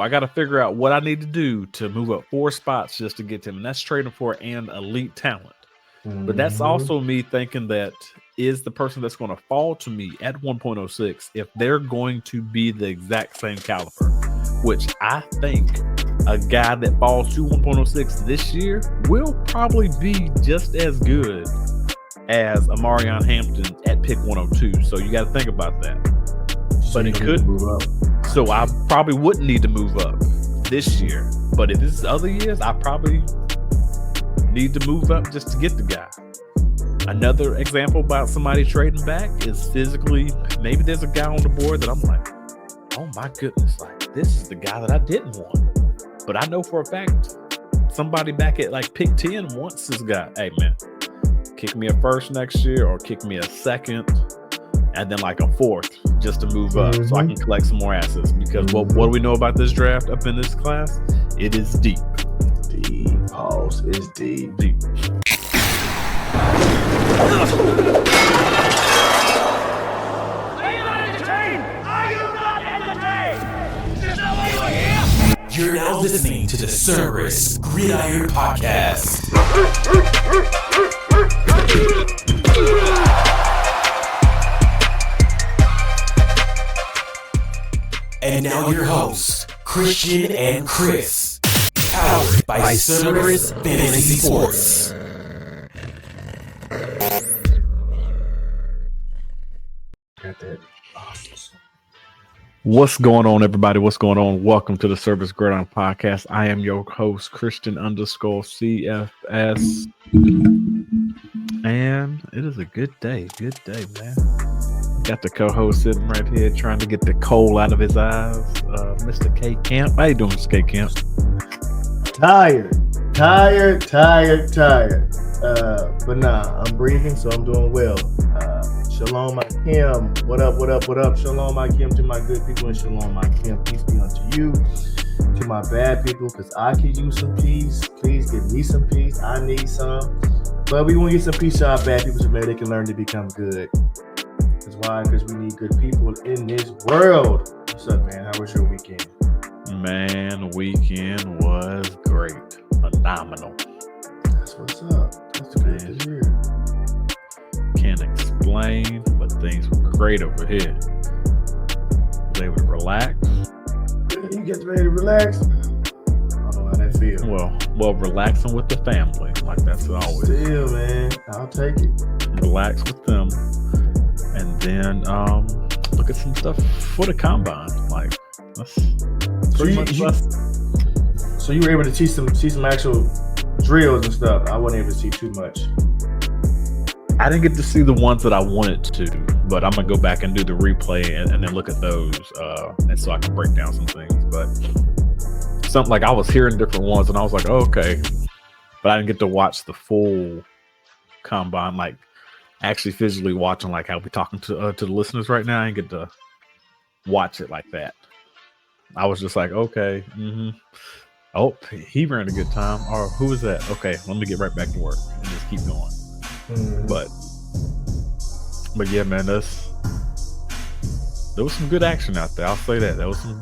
I got to figure out what I need to do to move up 4 spots just to get to him. And that's trading for an elite talent. But that's also me thinking that is the person that's going to fall to me at 1.06 if they're going to be the exact same caliber, which I think a guy that falls to 1.06 this year will probably be just as good as Amarion Hampton at pick 102. So you got to think about that. But it could move up. So I probably wouldn't need to move up this year. But if this is other years, I probably need to move up just to get the guy. Another example about somebody trading back is physically, maybe there's a guy on the board that I'm like, oh my goodness, like this is the guy that I didn't want. But I know for a fact somebody back at like pick 10 wants this guy. Hey man, kick me a first next year or kick me a second and then like a fourth just to move up so I can collect some more assets. Because what do we know about this draft up in this class? It is deep. Deep. Pause. It's deep. Deep. Are you not entertained? Are you not entertained? Is this not why you are here? You're now listening to the Cerberus Gridiron Podcast. And now your hosts, Christian and Chris, powered by Cerberus Fantasy Sports. What's going on, everybody? What's going on? Welcome to the Cerberus Gridiron Podcast. I am your host, Christian_CFS. And it is a good day. Good day, man. Got the co-host sitting right here trying to get the coal out of his eyes. Mr. K Camp. How you doing, Mr. K Camp? Tired. But nah, I'm breathing, so I'm doing well. Shalom, my Kim. What up? Shalom, my Kim, to my good people, and shalom, my Kim. Peace be unto you. To my bad people, because I could use some peace. Please give me some peace. I need some. But we want to get some peace to our bad people so maybe they can learn to become good. Because why? Because we need good people in this world. What's up, man? How was your weekend? Man, weekend was great. Phenomenal. That's what's up. That's good to hear. Can't explain, but things were great over here. Was able to relax. You get ready to relax? I don't know how that feels. Well, relaxing with the family, like that's always. Still, man, I'll take it. Relax with them, and then look at some stuff for the combine. Like that's pretty much. So you were able to see some actual drills and stuff. I wasn't able to see too much. I didn't get to see the ones that I wanted to, but I'm gonna go back and do the replay and then look at those, and so I can break down some things. But something like I was hearing different ones, and I was like, oh, okay, but I didn't get to watch the full combine, like actually physically watching, like how we talking to the listeners right now. I didn't get to watch it like that. I was just like, okay, oh, he ran a good time, or who was that? Okay, let me get right back to work and just keep going. But yeah, man, there was some good action out there. I'll say that. There was some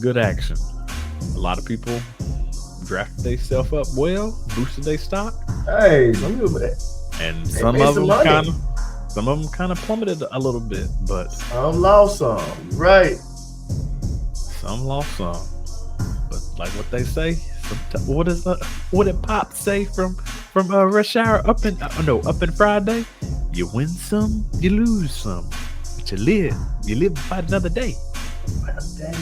good action. A lot of people drafted themselves up well, boosted their stock. Hey, let me do that. And some of them kind of plummeted a little bit, but some lost some. Right. Some lost some. But like what they say, what did Pop say from Rush Hour up in Friday? You win some, you lose some, but you live to fight another day.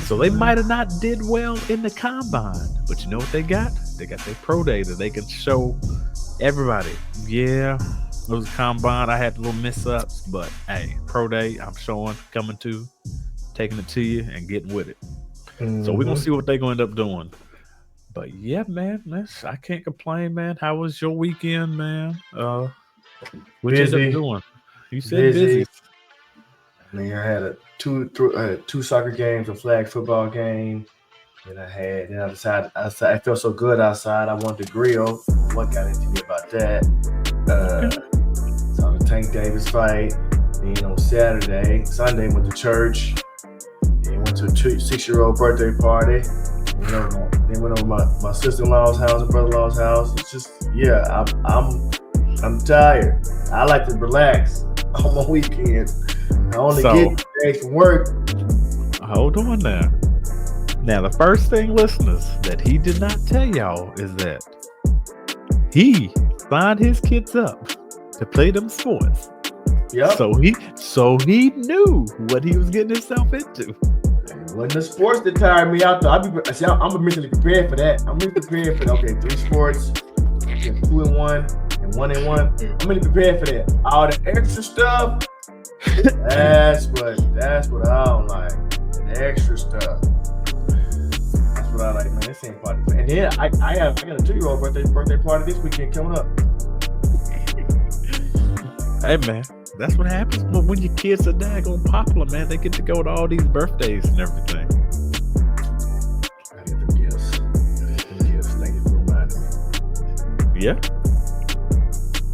So they might have not did well in the combine, but you know what they got? They got their pro day that they can show everybody. Yeah, it was a combine. I had little miss-ups, but hey, pro day, I'm taking it to you and getting with it. So we're gonna see what they're gonna end up doing. But yeah, man, I can't complain, man. How was your weekend, man? What you end up doing? You said busy. I mean, I had two soccer games, a flag football game, and I decided I felt so good outside. I wanted to grill. What got into me about that? Saw the Tank Davis fight. Then on Sunday went to church. Then went to 6-year-old birthday party. You know, then went over my sister-in-law's house and brother-in-law's house. It's just, yeah, I'm tired. I like to relax on my weekends. I only get days from work. Hold on now. Now, the first thing, listeners, that he did not tell y'all is that he signed his kids up to play them sports. Yep. So he knew what he was getting himself into. It wasn't the sports that tired me out, though. I'm mentally prepared for that. I'm mentally prepared for that. Okay, 3 sports, 2 and 1, and 1 and 1. I'm mentally prepared for that. All the extra stuff, that's what I don't like. The extra stuff. That's what I like, man. This ain't party. And then I got a 2-year-old birthday party this weekend coming up. Hey, man. That's what happens when your kids are daggone popular, man. They get to go to all these birthdays and everything. I get them gifts. Thank you for reminding me. Yeah.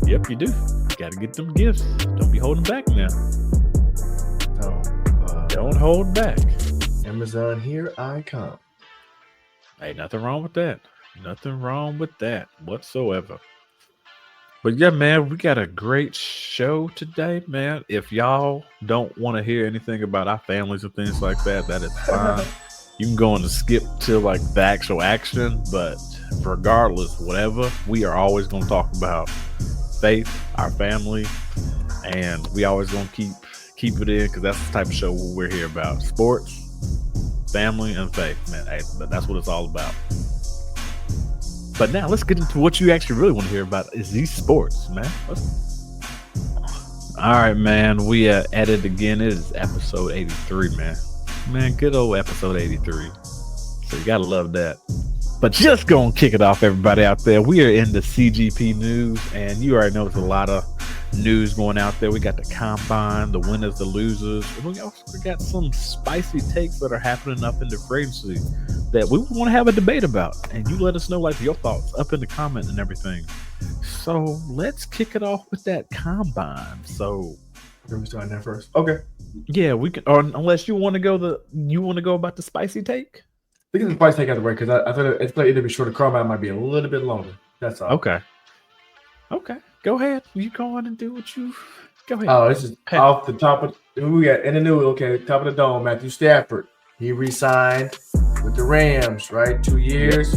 Yep, you do. You got to get them gifts. Don't be holding back now. Don't hold back. Amazon, here I come. Hey, nothing wrong with that. Nothing wrong with that whatsoever. But yeah, man, we got a great show today, man. If y'all don't want to hear anything about our families and things like that, that is fine. You can go on and skip to like the actual action, but regardless, whatever, we are always going to talk about faith, our family, and we always going to keep it in because that's the type of show we're here about. Sports, family, and faith, man. Hey, that's what it's all about. But now let's get into what you actually really want to hear about is these sports, man. All right, man. We at it again. It is episode 83, man. Man, good old episode 83. So you got to love that. But just going to kick it off, everybody out there. We are in the CGP news, and you already know there's a lot of news going out there. We got the combine, the winners, the losers. We also got some spicy takes that are happening up in the free agency that we want to have a debate about, and you let us know like your thoughts up in the comment and everything. So let's kick it off with that combine. So we're starting there first. Okay. Yeah, we can. Or unless you want to go about the spicy take. I think the spicy take out of the way because I thought it's like it'd be shorter. Combine might be a little bit longer. That's all. Okay. Go ahead. You go on and do what you. Go ahead. Oh, this is off the top of who we got in the news. Okay, top of the dome. Matthew Stafford. He re-signed with the Rams, right? 2 years.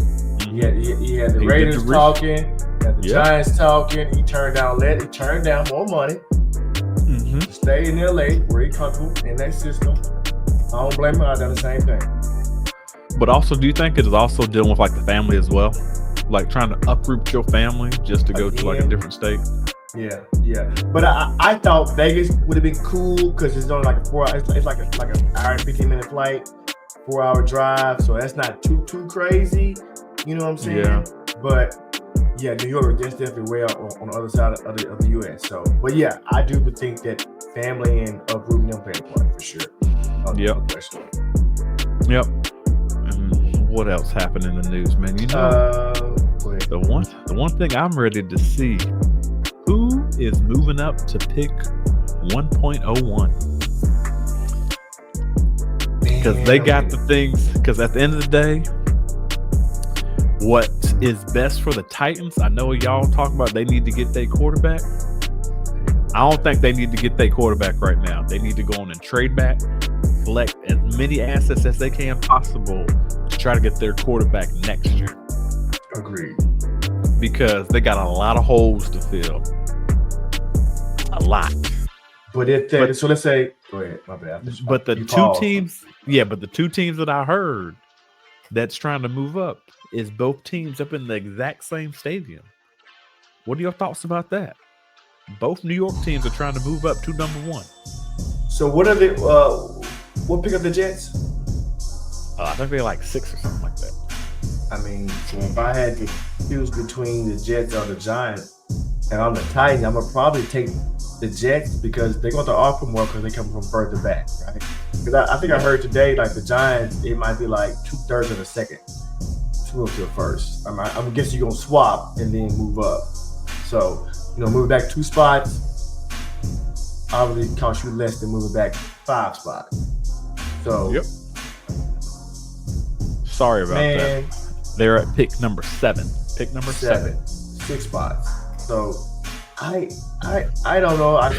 Yep. He had the Raiders talking, had the Giants talking. He turned down more money to stay in LA where he's comfortable in that system. I don't blame him. I've done the same thing. But also, do you think it is also dealing with like the family as well? Like trying to uproot your family just to go to like a different state? Yeah. But I thought Vegas would have been cool because it's only like a 4 hour. It's like an hour and 15-minute flight, 4-hour drive. So that's not too crazy. You know what I'm saying? Yeah. But yeah, New York is definitely way out on the other side of the U.S. So, but yeah, I do think that family and uprooting them play a part for sure. Yep. And what else happened in the news, man? You know, the one thing I'm ready to see. Who is moving up to pick 1.01? Because they got the things. Because at the end of the day, what is best for the Titans? I know y'all talking about they need to get their quarterback. I don't think they need to get their quarterback right now. They need to go on and trade back, select as many assets as they can possible to try to get their quarterback next year. Agreed. Because they got a lot of holes to fill. A lot. So let's say, go ahead, my bad. But the two teams that I heard that's trying to move up is both teams up in the exact same stadium. What are your thoughts about that? Both New York teams are trying to move up to number 1. So what are they? What pick up the Jets? I think they're like 6 or something like that. I mean, so if I had to choose between the Jets or the Giants, and I'm the Titans, I'm gonna probably take the Jets because they're going to offer more because they come from further back, right? Because I think I heard today, like the Giants, it might be like 2/3 of a second to move to a first. I'm guessing you're gonna swap and then move up. So moving back 2 spots obviously costs you less than moving back 5 spots. So Sorry about that. They're at pick number 7. Pick number 7. 6 spots. So I don't know. I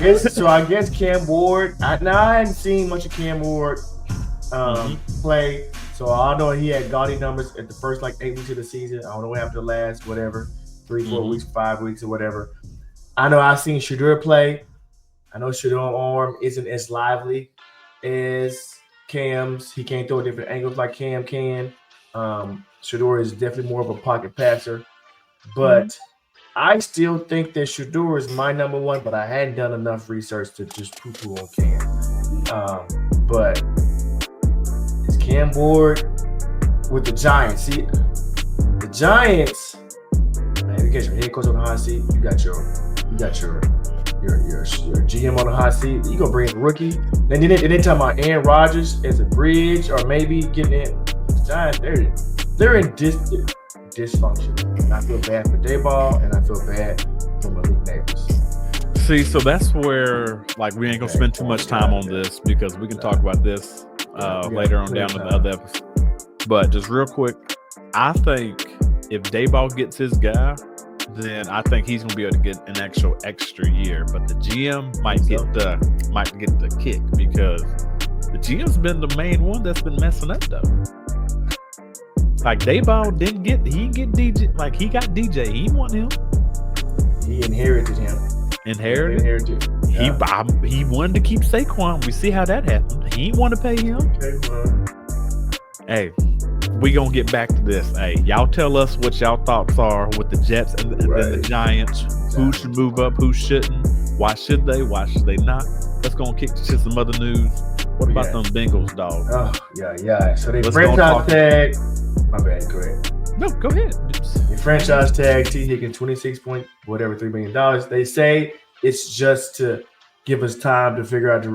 guess Cam Ward. I hadn't seen much of Cam Ward play. So I know he had gaudy numbers at the first 8 weeks of the season. I don't know what happened to the last 3, 4 weeks, 5 weeks, or whatever. I know I've seen Shedeur play. I know Shedur's arm isn't as lively as Cam's. He can't throw different angles like Cam can. Shedeur is definitely more of a pocket passer. But I still think that Shedeur is my number 1, but I hadn't done enough research to just poo-poo on Cam. But it's Cam Ward with the Giants. See, the Giants, man, you get your head coach on the hot seat. You got your GM on the hot seat. You gonna bring in a rookie. Then they talking about Aaron Rodgers as a bridge, or maybe getting in. The Giants, they're in dysfunction. And I feel bad for Dayball, and I feel bad for Malik Neighbors. See, so that's where we ain't gonna spend too much time on this because we can talk about this later on down in the other episode. But just real quick, I think if Dayball gets his guy, then I think he's gonna be able to get an actual extra year. But the GM might get the kick because the GM's been the main one that's been messing up though. Dayball didn't get DJ. He got DJ. He want him. He inherited him. Inherited. Yeah. He wanted to keep Saquon. We see how that happened. He didn't want to pay him. Okay, well. Hey, we gonna get back to this. Hey, y'all tell us what y'all thoughts are with the Jets and then the Giants. Who should move up? Who shouldn't? Why should they? Why should they not? Let's go and kick to some other news. What about them Bengals, dog? Oh, yeah. So they franchise tag. My bad, go ahead. No, go ahead. They franchise tag T. Higgins $3 million. They say it's just to give us time to figure out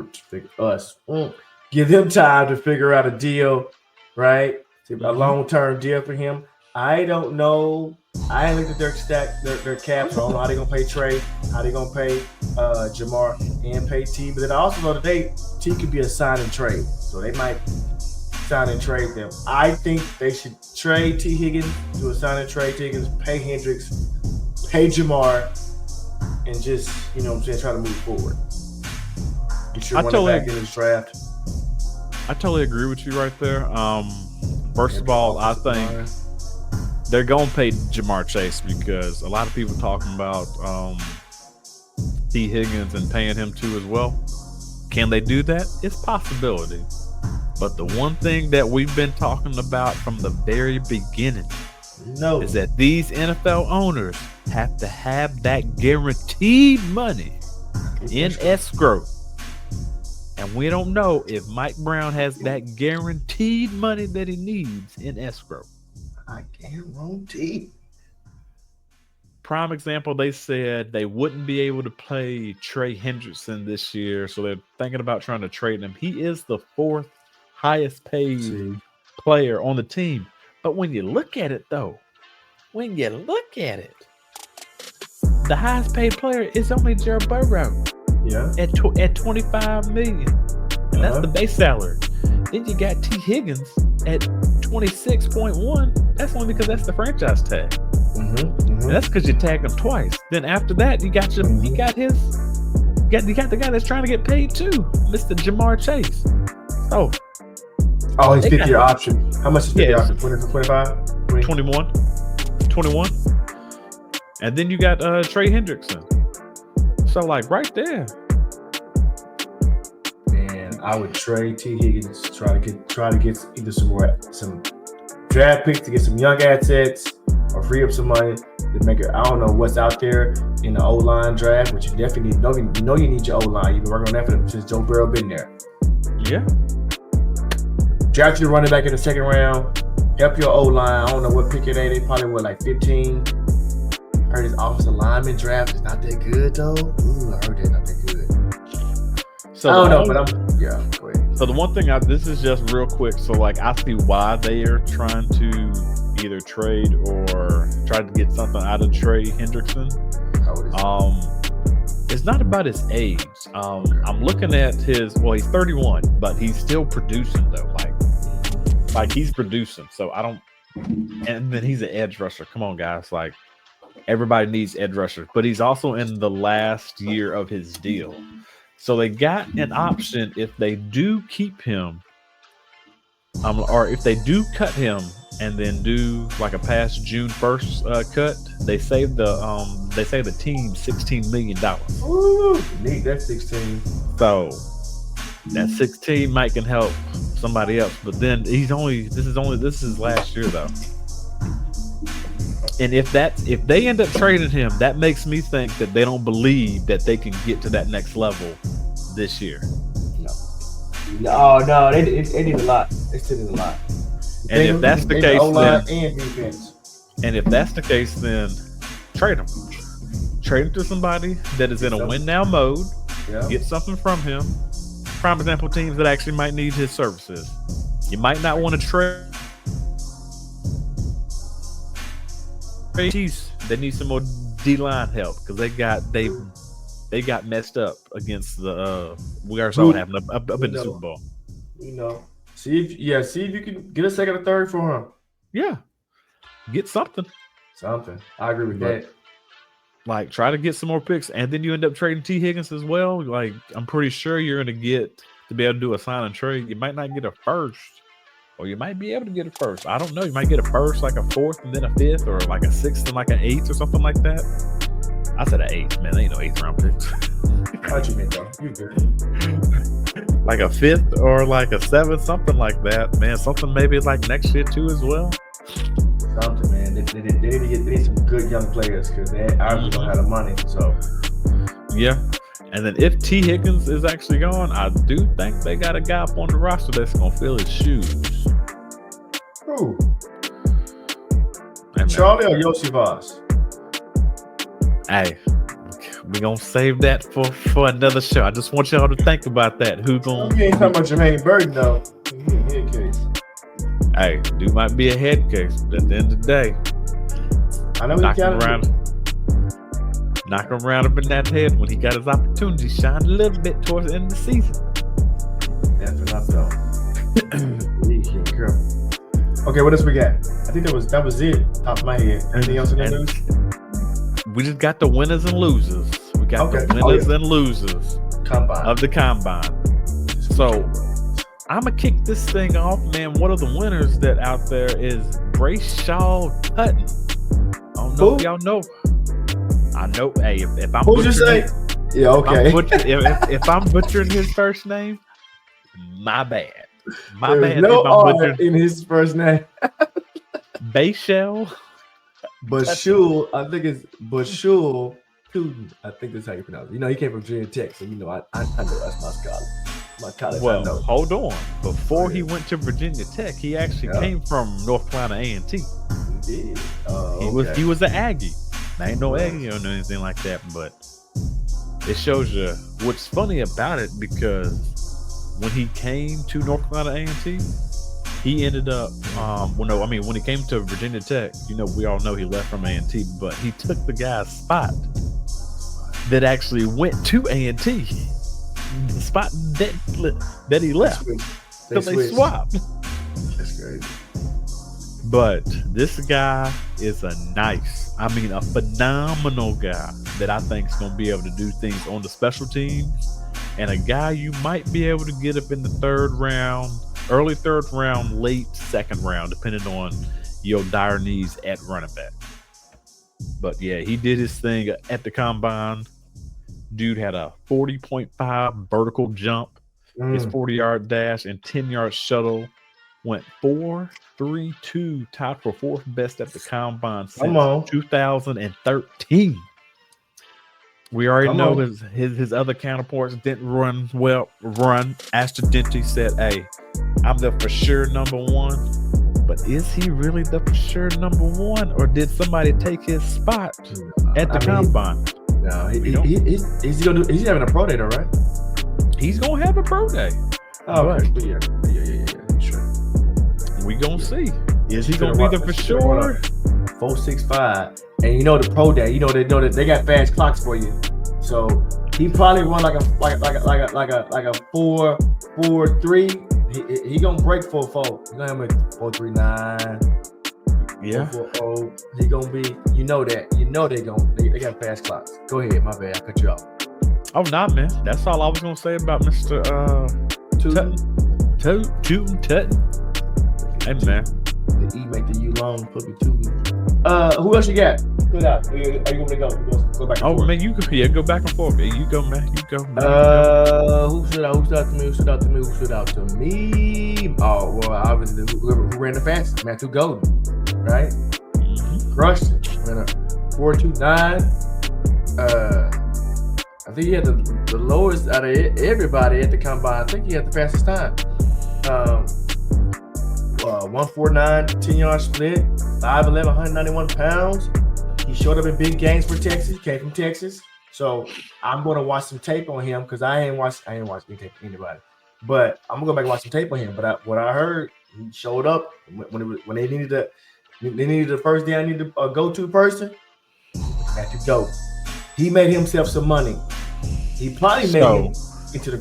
give them time to figure out a deal, right? A long-term deal for him. I don't know. I ain't looked at their caps. I don't know how they're gonna pay Trey, how they're gonna pay Jamar and pay T. But then I also know today T could be a sign and trade, so they might sign and trade them. I think they should trade T. Higgins, do a sign and trade T. Higgins, pay Hendricks, pay Jamar, and just try to move forward. Get your running back in this draft. I totally agree with you right there. First of all, I think they're going to pay Jamar Chase because a lot of people talking about T. Higgins and paying him too as well. Can they do that? It's a possibility. But the one thing that we've been talking about from the very beginning is that these NFL owners have to have that guaranteed money in escrow. And we don't know if Mike Brown has that guaranteed money that he needs in escrow. I guarantee. Prime example, they said they wouldn't be able to play Trey Hendrickson this year, so they're thinking about trying to trade him. He is the 4th highest paid player on the team. But when you look at it, though, the highest paid player is only Joe Burrow. Yeah. At $25 million. And that's the base salary. Then you got T. Higgins at 26.1. That's only because that's the franchise tag. And that's because you tagged him twice. Then after that, you got the guy that's trying to get paid too, Mr. Jamar Chase. His 5th-year option. How much is 5th-year option? 25? 21. And then you got Trey Hendrickson. So right there. Man, I would trade T. Higgins, try to get either some draft picks to get some young assets or free up some money to make it. I don't know what's out there in the O-line draft, but you definitely need. You need your O-line. You've been working on that since Joe Burrow been there. Yeah. Draft your running back in the 2nd round. Help your O-line. I don't know what pick it ain't. They probably 15. I heard his offensive lineman draft is not that good though. Ooh, I heard that not that good. So I don't know, but go ahead. So the one thing this is just real quick. So I see why they are trying to either trade or try to get something out of Trey Hendrickson. It's not about his age. I'm looking at he's 31, but he's still producing though. Like he's producing. So I don't. And then he's an edge rusher. Come on, guys. Like everybody needs edge rushers, but he's also in the last year of his deal. So they got an option if they do keep him, or if they do cut him and then do like a past June 1st cut, they save the team $16 million. Ooh, neat. That's 16. So that 16 might can help somebody else, but then this is last year though. And if they end up trading him, that makes me think that they don't believe that they can get to that next level this year. No, they need a lot. They still need a lot. And if that's the case, and defense. And if that's the case, then trade him. Trade him to somebody that is in a win now mode. Yeah. Get something from him. Prime example, teams that actually might need his services. You might not want to trade. Chiefs, they need some more D-line help because they got messed up against the we already saw what happened up in the Super Bowl. See if you can get a second or third for him. Yeah, get something. I agree with that. Like try to get some more picks, and then you end up trading T. Higgins as well. Like I'm pretty sure you're going to get to be able to do a sign and trade. You might not get a first. Or you might be able to get a first. I don't know. You might get a first, like a fourth, and then a fifth, or like a sixth and like an eighth, or something like that. I said an eighth, man. There ain't no 8th round picks. How'd you mean, though? You good? Like a fifth or like a seventh, something like that, man. Something maybe like next year too as well. Something, man. They need some good young players because they obviously don't have the money. So yeah. And then if T. Higgins is actually gone, I do think they got a guy up on the roster that's gonna fill his shoes. Who? Charlie or Yosivas? Hey, we gonna save that for another show. I just want y'all to think about that. Who gonna? You ain't talking about Jermaine Burton though. He a head case. Hey, dude might be a head case, but at the end of the day, I know knock him around up in that head when he got his opportunity. Shine a little bit towards the end of the season. Definitely not though. Okay, what else we got? I think that was it. Top of my head. Anything else in the news? We just got the winners and losers. We got the winners and losers of the combine. So I'm gonna kick this thing off, man. One of the winners that out there is Rayshawn Hutton. I don't know if y'all know. I know. Hey, if I'm who'd you say? Yeah, okay. If I'm butchering his first name, my bad. My bad. No R in his first name. Bayshell. Bashul, I think it's Bashul Putin. I think that's how you pronounce it. You know, he came from Virginia Tech, so you know I know that's my scholar. My college. Well, hold on. Before he went to Virginia Tech, he actually came from North Carolina A&T. He did. He was an Aggie. I ain't no Aggie or anything like that, but it shows you what's funny about it because when he came to North Carolina A&T, he ended up when he came to Virginia Tech, you know, we all know he left from A&T, but he took the guy's spot that actually went to A&T. The spot that he left. So they swapped. That's crazy. But this guy is a phenomenal guy that I think is going to be able to do things on the special teams, and a guy you might be able to get up in the third round, early third round, late second round, depending on your dire needs at running back. But yeah, he did his thing at the combine. Dude had a 40.5 vertical jump, his 40-yard dash and 10-yard shuttle went 4.32, tied for fourth best at the combine since 2013. We already know his other counterparts didn't run well. Astor Dente said, "Hey, I'm the for sure number one." But is he really the for sure number one, or did somebody take his spot at the combine? No, he's having a pro day, though, right? He's gonna have a pro day. Oh, okay. Yeah, sure. We gonna see. Is he gonna be the for sure? 4.65, and you know the pro day. You know they got fast clocks for you, so he probably run like a 4.43. He gonna break 4-4. He gonna have 4-3-9. Yeah. 4-4-0. He gonna be. You know that. You know they got fast clocks. Go ahead. My bad. I cut you off. Oh, nah, man. That's all I was gonna say about Mr. Tutton. Hey, man. The E make the U long. Put me two. Who else you got? Who out? Are you going to go? Go back and forth. Man, you can go back and forth. Man. You go, man. You go, man. Who stood out to me? Oh, well, obviously, who ran the fastest? Matthew Golden, right? Mm-hmm. Crushed it. Ran a 4.29. I think he had the lowest out of everybody at the combine. I think he had the fastest time. 149, 10-yard split, 5'11", 191 pounds. He showed up in big games for Texas. He came from Texas. So I'm going to watch some tape on him because I ain't watched any tape for anybody. But I'm going to go back and watch some tape on him. But what I heard, he showed up when they needed the first down, needed a go-to person. Matthew Golden. He made himself some money. He probably made him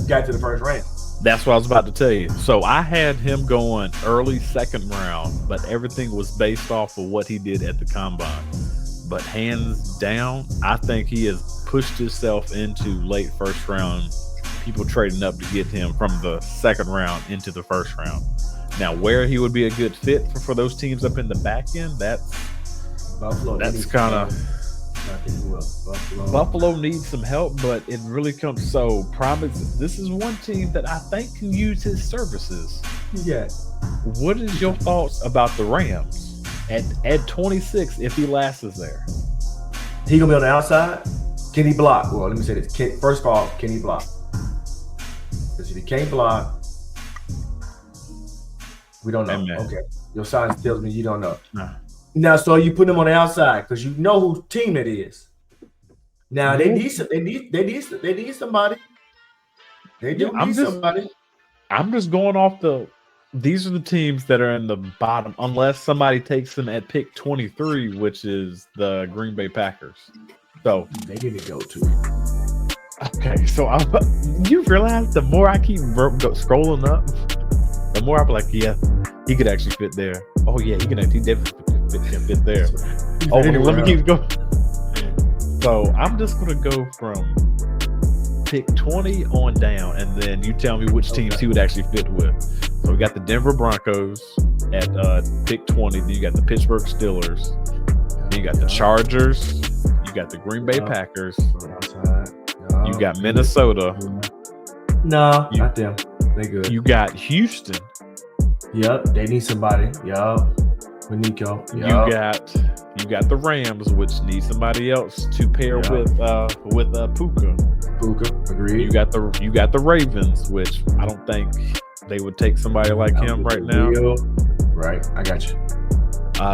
got to the first round. That's what I was about to tell you. So I had him going early second round, but everything was based off of what he did at the combine. But hands down, I think he has pushed himself into late first round. People trading up to get him from the second round into the first round. Now, where he would be a good fit for those teams up in the back end, that's Buffalo. That's kind of Buffalo needs some help, but it really comes so promise. This is one team that I think can use his services. Yeah. What is your thoughts about the Rams at 26 if he lasts there? He gonna be on the outside. Can he block? Well, let me say this. First of all, can he block? Because if he can't block, we don't know. Amen. Okay, your science tells me you don't know. Nah. Now, so you put him on the outside because you know whose team it is. Now they need somebody. They do need somebody. I'm just going off these are the teams that are in the bottom, unless somebody takes them at pick 23, which is the Green Bay Packers. So they need to go to. Okay, so you realize the more I keep scrolling up, the more I'm like, yeah, he could actually fit there. Oh yeah, he definitely fit there. Oh, let me keep going. So I'm just gonna go from pick 20 on down, and then you tell me which teams he would actually fit with. So we got the Denver Broncos at pick 20. Then you got the Pittsburgh Steelers. Then you got the Chargers. You got the Green Bay Packers. You got Minnesota. No, not them. They good. You got Houston. Yep, they need somebody. Yep. With Nico. Yep. You got the Rams, which need somebody else to pair with Puka. Puka, agreed. You got the Ravens, which I don't think they would take somebody like him right now. Right, I got you.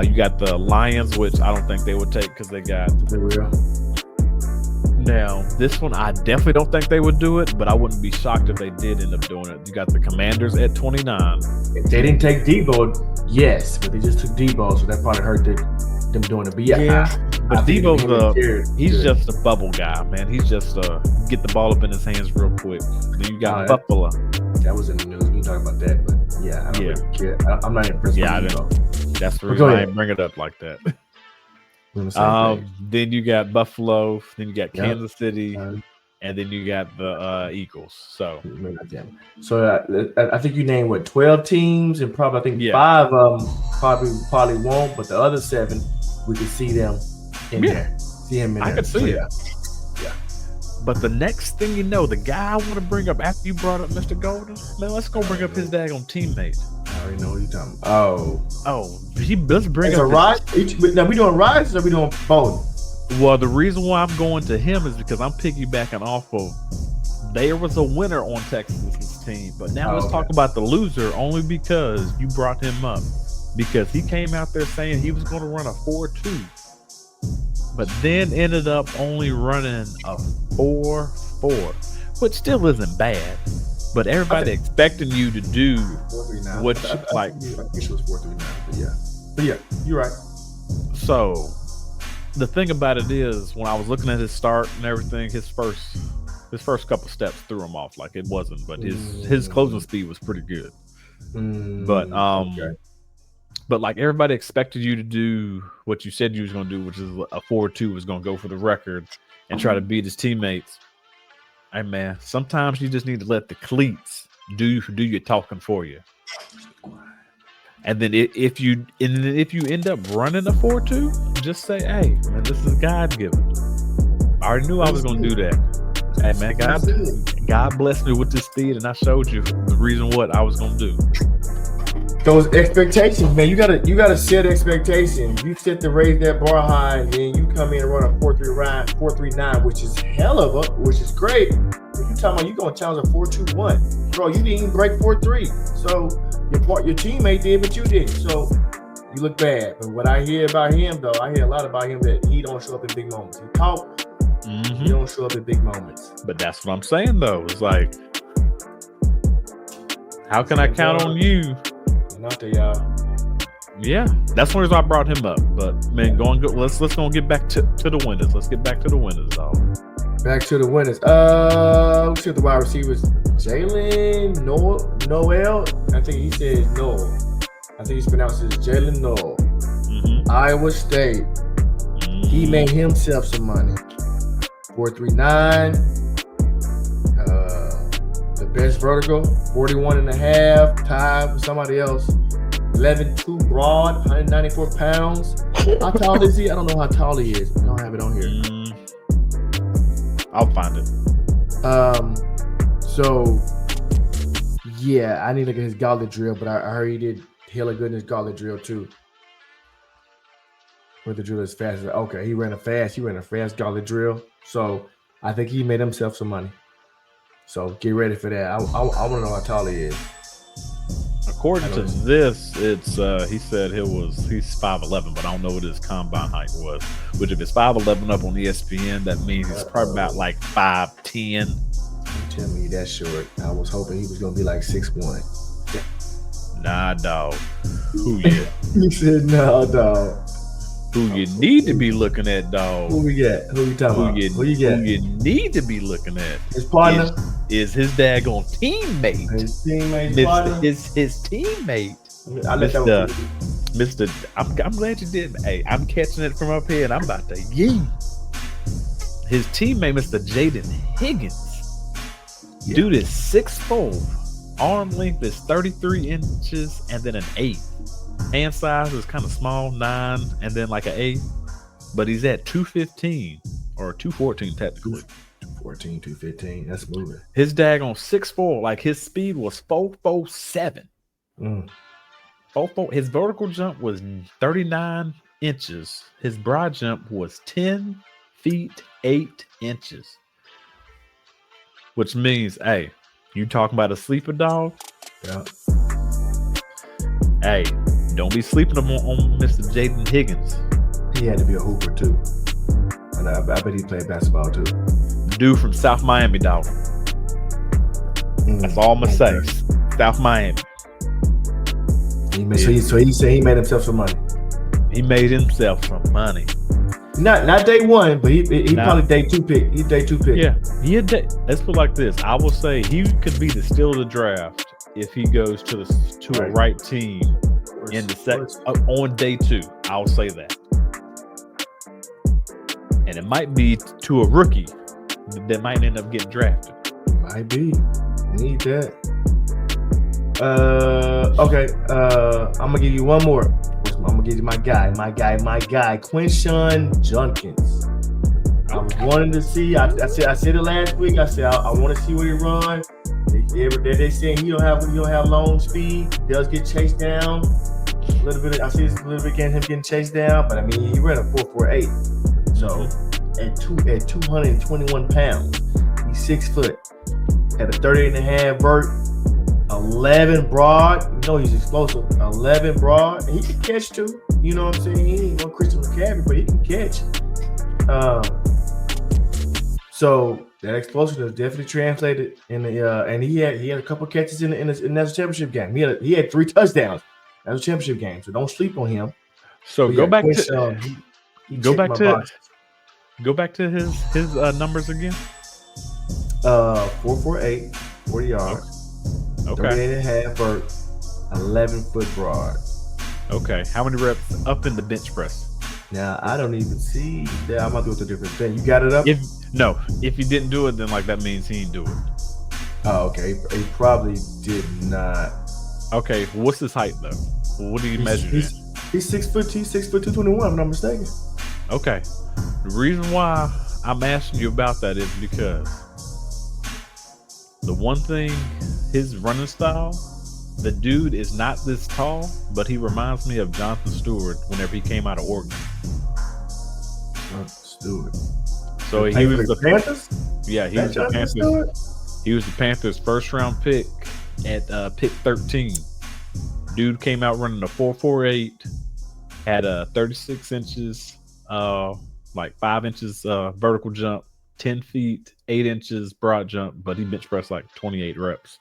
You got the Lions, which I don't think they would take because they got. Now, this one, I definitely don't think they would do it, but I wouldn't be shocked if they did end up doing it. You got the Commanders at 29. If they didn't take Debo, yes, but they just took Debo, so that probably hurt them doing it. But but Debo's he's just a bubble guy, man. He's just get the ball up in his hands real quick. Then you got Buffalo. That was in the news. We talking about that, but I don't really care. I'm not impressed with Debo. That's the reason I didn't bring it up like that. Then you got Buffalo, then you got Kansas City, and then you got the Eagles. So I think you named 12 teams, and probably 5 of them probably won't, but the other 7 we could see them in there. See him in there. I could see it. Yeah. But the next thing you know, the guy I want to bring up after you brought up Mr. Golden, man, let's go bring up his daggone teammate. I already know what you're talking about. Let's bring up Now we doing Rice or we doing Bowden? Well, the reason why I'm going to him is because I'm piggybacking off of there was a winner on Texas's team, but now let's talk about the loser only because you brought him up. Because he came out there saying he was going to run a 4.2, but then ended up only running a 4.4, which still isn't bad. But everybody expecting you to do what you like. I think it was 4.39, but yeah, you're right. So the thing about it is, when I was looking at his start and everything, his first couple steps threw him off. Like it wasn't, but his closing speed was pretty good. But but like everybody expected you to do what you said you was going to do, which is a 4.2 was going to go for the record and try to beat his teammates. Hey man, sometimes you just need to let the cleats do your talking for you. And then if you end up running a 4.2, just say, "Hey, man, this is God given. I already knew I was going to do that. Hey man, God blessed me with this speed, and I showed you the reason what I was going to do." Those expectations, man. You gotta set expectations. You set to raise that bar high, and then you come in and run a 4.39, which is which is great. But you talking about you gonna challenge a 4.21, bro? You didn't even break 4.3, so your teammate did, but you didn't. So you look bad. But what I hear about him, though, I hear a lot about him that he don't show up in big moments. He talk, he don't show up in big moments. But that's what I'm saying, though. It's like, how can I count on you? Out there, y'all. Yeah, that's one reason I brought him up. But man, let's go and get back to the winners. Let's get back to the winners, dog. Back to the winners. Let's see the wide receivers. Jalen Noel. I think he said Noel. I think he's pronounced as Jalen Noel. Iowa State. He made himself some money. 4.39. The best vertical, 41.5, tied with somebody else. 11.2 broad, 194 pounds. How tall is he? I don't know how tall he is. I don't have it on here. I'll find it. So yeah, I need to look at his gauntlet drill, but I heard he did hella good in his gauntlet drill too. Where the drill is fast. Okay, he ran a fast gauntlet drill. So I think he made himself some money. So get ready for that. I want to know how tall he is. According to this, it's he said he's 5'11", but I don't know what his combine height was. Which if it's 5'11" up on ESPN, that means he's probably about like 5'10". Tell me that short. I was hoping he was gonna be like 6'1". Nah, dog. Who you? He said, "Nah, dog." Who you need to be looking at, dog? Who we got? Who you talking about? Who you got? Who you need to be looking at? His partner is his daggone teammate. His teammate. His teammate. I let that Mr. I'm glad you did. Hey, I'm catching it from up here, and I'm about to yee. His teammate, Mr. Jaden Higgins. Yeah. Dude is 6'4". Arm length is 33 inches, and then an 8. Hand size is kind of small, 9, and then like an 8. But he's at 215 or 214 technically. 214, 215. That's moving. His daggone 6'4", like his speed was 4.47. 4.4. His vertical jump was 39 inches. His broad jump was 10 feet 8 inches. Which means, hey, you talking about a sleeper dog? Yeah. Hey, don't be sleeping on Mr. Jaden Higgins. He had to be a hooper too. And I bet he played basketball too. Dude from South Miami, dog. That's all I'm gonna say. South Miami. So he said he made himself some money. He made himself some money. Not day one, but he probably day 2 pick. He's day 2 pick. Yeah. Let's put it like this. I will say he could be the steal of the draft if he goes to a right team in the on day 2. I'll say that. And it might be to a rookie that might end up getting drafted. Might be. Need that. Okay. I'm gonna give you one more. I'm gonna give you my guy, Quinshon Judkins. I was wanting to see. I said it last week. I said I want to see what he run. They saying he don't have long speed. He does get chased down a little bit. I see a little bit him getting chased down, but I mean he ran a 4.48. So at 221 pounds, he's 6 foot. Had a 30.5 vert. 11 broad, you know he's explosive. 11 broad, and he can catch too. You know what I'm saying? He ain't no Christian McCaffrey, but he can catch. So that explosiveness definitely translated in the and he had a couple catches in the national championship game. He had 3 touchdowns. That was a championship game, so don't sleep on him. So go back to his numbers again. 4.48, 40 yards. Okay. 38.5 vert, 11-foot broad. Okay. How many reps up in the bench press? Now, I don't even see that. I'm about to go to a different thing. You got it up? If he didn't do it, then like that means he didn't do it. Oh, okay. He probably did not. Okay. What's his height though? What do you measure? He's 6 foot. He's 6 foot 221. If I'm not mistaken. Okay. The reason why I'm asking you about that is because the one thing, his running style, the dude is not this tall, but he reminds me of Jonathan Stewart whenever he came out of Oregon. Jonathan Stewart. So he was the Panthers. Yeah, he was the Panthers. He was the Panthers' first round pick at pick 13. Dude came out running a 4.48, had 36 inches, like 5 inches vertical jump, 10 feet, 8 inches broad jump, but he bench pressed like 28 reps.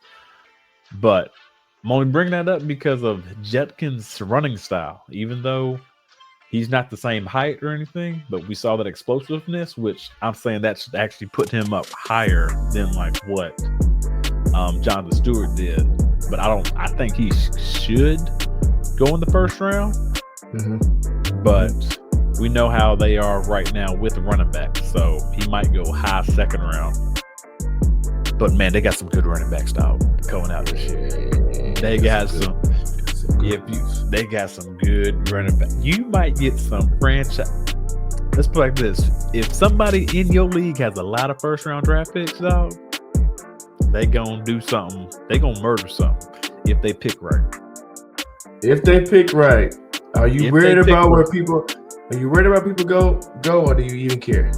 But I'm only bringing that up because of Judkins' running style. Even though he's not the same height or anything, but we saw that explosiveness, which I'm saying that should actually put him up higher than like what Jonathan Stewart did. But I think he should go in the first round. Mm-hmm. But we know how they are right now with the running back, so he might go high second round. But man, they got some good running backs coming out this year. They got some. They got some good running back. You might get some franchise. Let's put it like this: if somebody in your league has a lot of first round draft picks, dog, they gonna do something. They gonna murder something if they pick right. If they pick right, are you worried about where people? Are you worried about people go, or do you even care?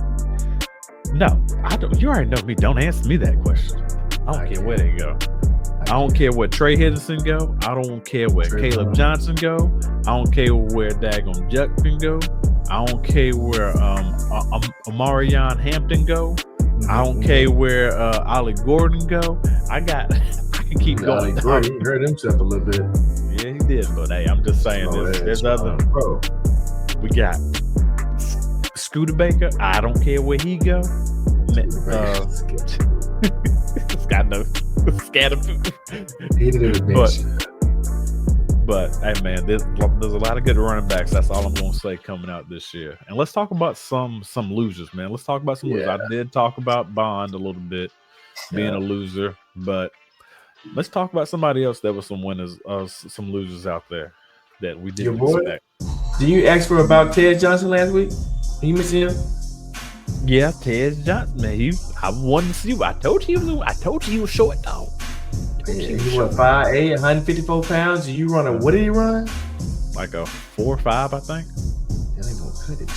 No, I don't. You already know me. Don't answer me that question. I don't care where they go. I don't care where Trey Henderson go. I don't care where Caleb Johnson go. I don't care where Daggum Judkins go. I don't care where Amarion Hampton go. I don't care where Ollie Gordon go. I can keep going. Gordon, he hurt himself a little bit. Yeah, he did. But hey, I'm just saying there's other. We got Scooter Baker. I don't care where he go. Got no scatterfoot. But hey man, there's a lot of good running backs. That's all I'm gonna say coming out this year. And let's talk about some losers, man. Let's talk about some losers. I did talk about Bond a little bit being a loser, but let's talk about somebody else that was some winners, some losers out there that we didn't expect. Did you ask for about Ted Johnson last week? You miss him? Yeah, Ted Johnson, man. I wanted to see you. I told you he was short, dog. He was 5'8", 154 pounds. You run what did he run? Like a 4.5, I think. That ain't gonna cut it, G.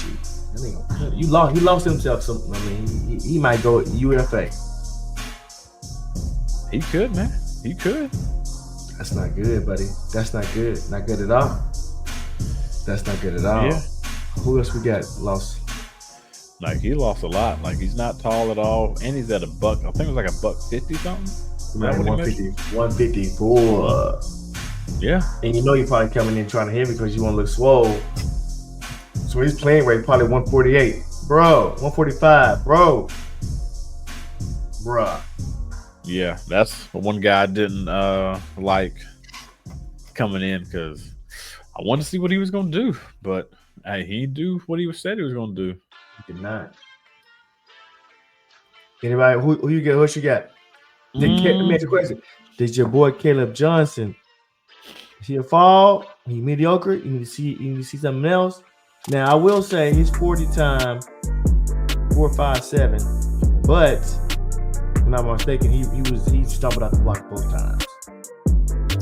That ain't gonna cut it. He lost himself something. I mean, he might go UFA. He could, man. He could. That's not good, buddy. That's not good. Not good at all. That's not good at all. Yeah. Who else we got lost? Like he lost a lot. Like he's not tall at all, and he's at a buck. I think it was like a $150 something. Right, 154. Yeah. And you know you're probably coming in trying to hit because you want to look swole. So his playing rate probably 148, bro. 145, bro. Bruh. Yeah, that's one guy I didn't like coming in because I wanted to see what he was gonna do, but hey, he do what he said he was gonna do. He did not. Anybody? Who you get? Who you got? Let me ask you a question. Did your boy Caleb Johnson? Is he a fall? He mediocre? You need to see something else. Now I will say his 40 time 4.57, but if I'm not mistaken, he stumbled out the block both times.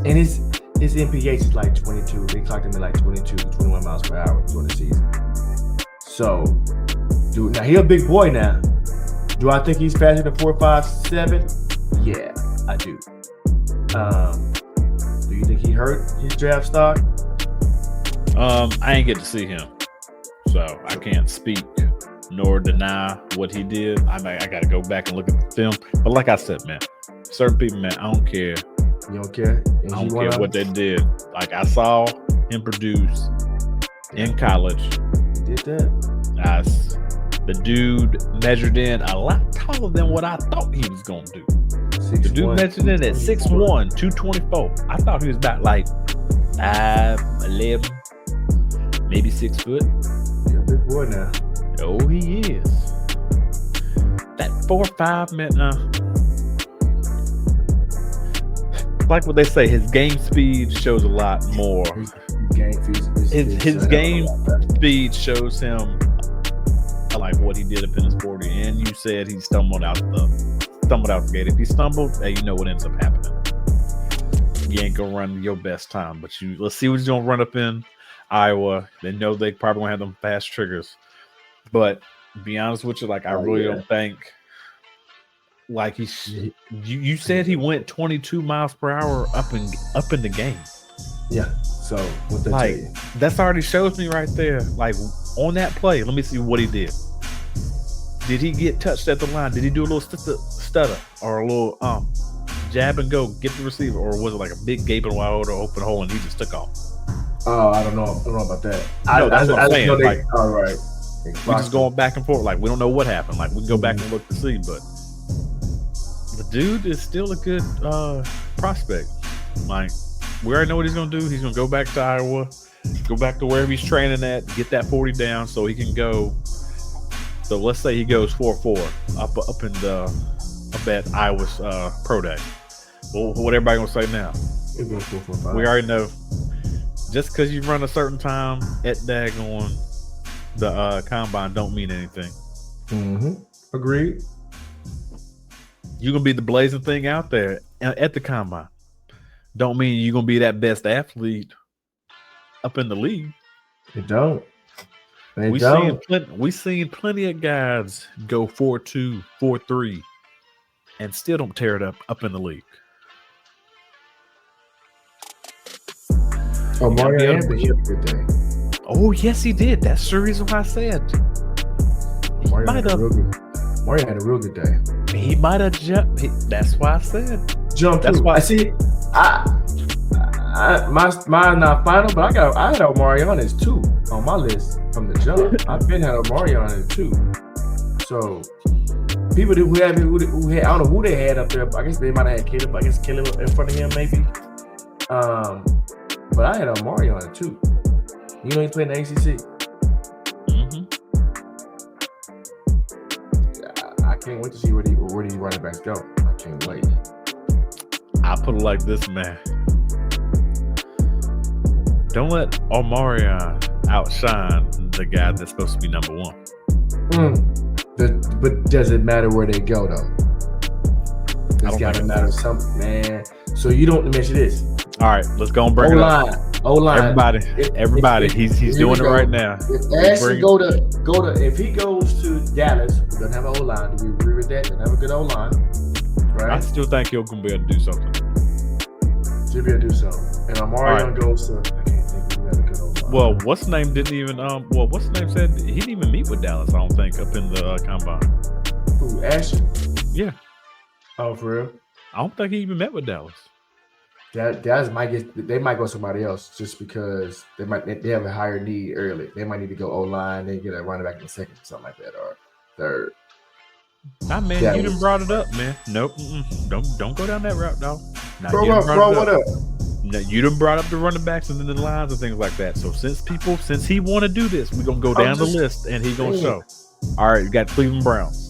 And his MPH is like 22. They clocked him at like 22, 21 miles per hour during the season. So, dude, now he a big boy now. Do I think he's faster than 4.57? Yeah, I do. Do you think he hurt his draft stock? I ain't get to see him, so I can't speak nor deny what he did. I got to go back and look at the film. But like I said, man, certain people, man, I don't care. You don't care? I don't care what they did. Like I saw him produce in college. He did that. The dude measured in a lot taller than what I thought he was going to do. The dude measured in at 6'1", 224. I thought he was about like 5'11", maybe 6 foot. You're a big boy now. Oh, he is. That 4'5", man. Like what they say, his game speed shows a lot more. His game speed shows him like what he did up in his 40. And you said he stumbled out the gate. If he stumbled, hey, you know what ends up happening. You ain't gonna run your best time, but let's see what he's gonna run up in Iowa. They know they probably gonna have them fast triggers. But to be honest with you, like I really don't think like you said he went 22 miles per hour up in the game. Yeah. So what that like that's already shows me right there. Like on that play, let me see what he did. Did he get touched at the line? Did he do a little stutter or a little jab and go get the receiver, or was it like a big gaping wide open hole and he just took off? Oh, I don't know about that. No, that's what I'm saying. All right. We're just going back and forth. Like we don't know what happened. Like we can go back and look to see, but the dude is still a good prospect. Like we already know what he's gonna do. He's gonna go back to Iowa, go back to wherever he's training at, get that 40 down so he can go. So let's say he goes 4-4 up in at Iowa's pro day. Well, what everybody gonna say now? It goes 4-4-5. We already know. Just because you run a certain time at daggone the combine don't mean anything. Mm-hmm. Agreed. You're gonna be the blazing thing out there at the combine. Don't mean you're gonna be that best athlete up in the league. It don't. We seen plenty of guys go 4-2, 4-3, and still don't tear it up in the league. Oh, Mario had a good day. Oh, yes, he did. That's the reason why I said. Mario had a real good day. He might have jumped. That's why I said. Jumped. That's why. I see. Mine not final, but I had Omarion as 2 on my list from the jump. I've been had Omarion as 2. So people who had I don't know who they had up there, but I guess they might have had Caleb. I guess Caleb in front of him maybe. But I had Omarion at 2. You know he played in the ACC. Mm-hmm. I can't wait to see where these running backs go. I can't wait. I put it like this, man. Don't let Omarion outshine the guy that's supposed to be number 1. But does it matter where they go though? It's gotta matter something, man. So you don't mention this. All right, let's go and bring it up. O-line. Everybody. He's doing it right now. If Ashley if he goes to Dallas, we don't have an O-line. Do we agree with that? Don't have a good O-line, right? I still think he'll be able to do something. Should be able to do something. And Omarion goes to. I can't think we have a good O-line. Well, what's the name didn't even what's the name said he didn't even meet with Dallas. I don't think up in the combine. Who, Ashley? Yeah. Oh, for real? I don't think he even met with Dallas. Dallas they might go somebody else just because they have a higher need early. They might need to go O-line, then get a running back in the second, something like that, or third. Nah, man, Dallas. You done brought it up, man. Nope, don't go down that route, dog. Nah, bro, what up? No, you done brought up the running backs and then the lines and things like that. So since he want to do this, we're gonna go down the list and he gonna show. All right, you got Cleveland Browns.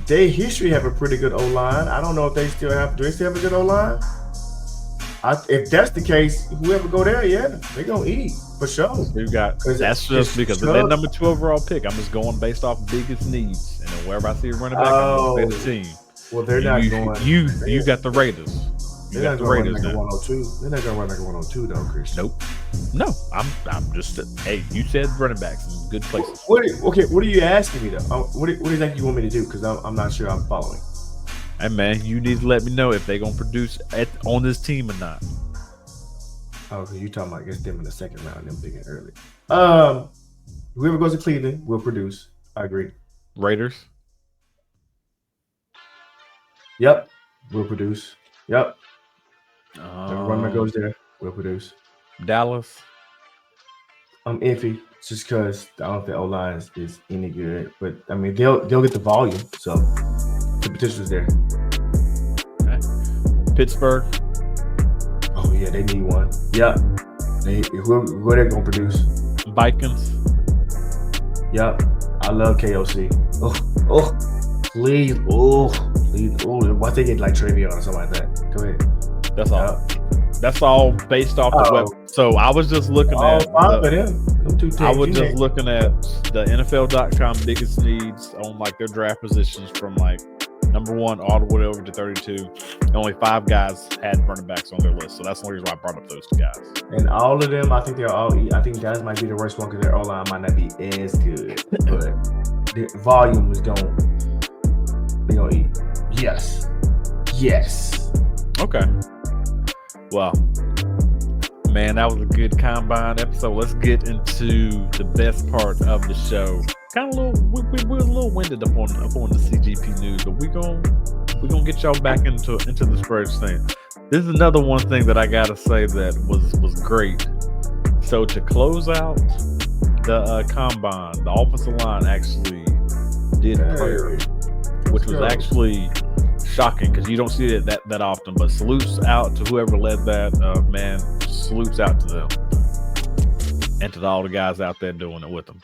They history have a pretty good O-line. I don't know if they still have. Do they still have a good O-line? If that's the case, whoever go there, yeah, they gonna eat for sure. That's just because of that number 2 overall pick. I'm just going based off biggest needs, and then wherever I see a running back, I'm gonna play the team. Well, they're not going. You got the Raiders. They're not going to run like a 102. They're not going to run like a 102 though, Christian. Nope. No, I'm just. Hey, you said running backs in good places. What are you asking me though? What do you think you want me to do? Because I'm not sure I'm following. Hey man, you need to let me know if they're gonna produce on this team or not. Oh, so you talking about against them in the second round, them picking early. Whoever goes to Cleveland will produce. I agree. Raiders. Yep, will produce. Yep. Everyone that goes there will produce. Dallas. I'm iffy just because I don't think O-line is any good, but I mean they'll get the volume, so the potential is there. Okay. Pittsburgh. yeah, they need one. Yep. Who they're gonna produce? Vikings. Yep. I love KOC. Please. Why they get like Travion or something like that? Go ahead. That's all. Yep. That's all based off the web. So I was just looking at. I was just looking at the NFL.com biggest needs on like their draft positions from like number 1 all the way over to 32. Only 5 guys had running backs on their list, so that's the only reason why I brought up those 2 guys. And all of them, I think they're all. I think guys might be the worst one because their O-line might not be as good, but the volume is going. They're gonna eat. Yes. Okay. Well, man, that was a good combine episode. Let's get into the best part of the show. Kind of a little, we're a little winded upon the CGP news, but we're gonna get y'all back into the spreads thing. This is another one thing that I gotta say that was great. So to close out the combine, the offensive line actually did prayer, which was actually shocking because you don't see it that often. But salutes out to whoever led that. Man, salutes out to them and to all the guys out there doing it with them.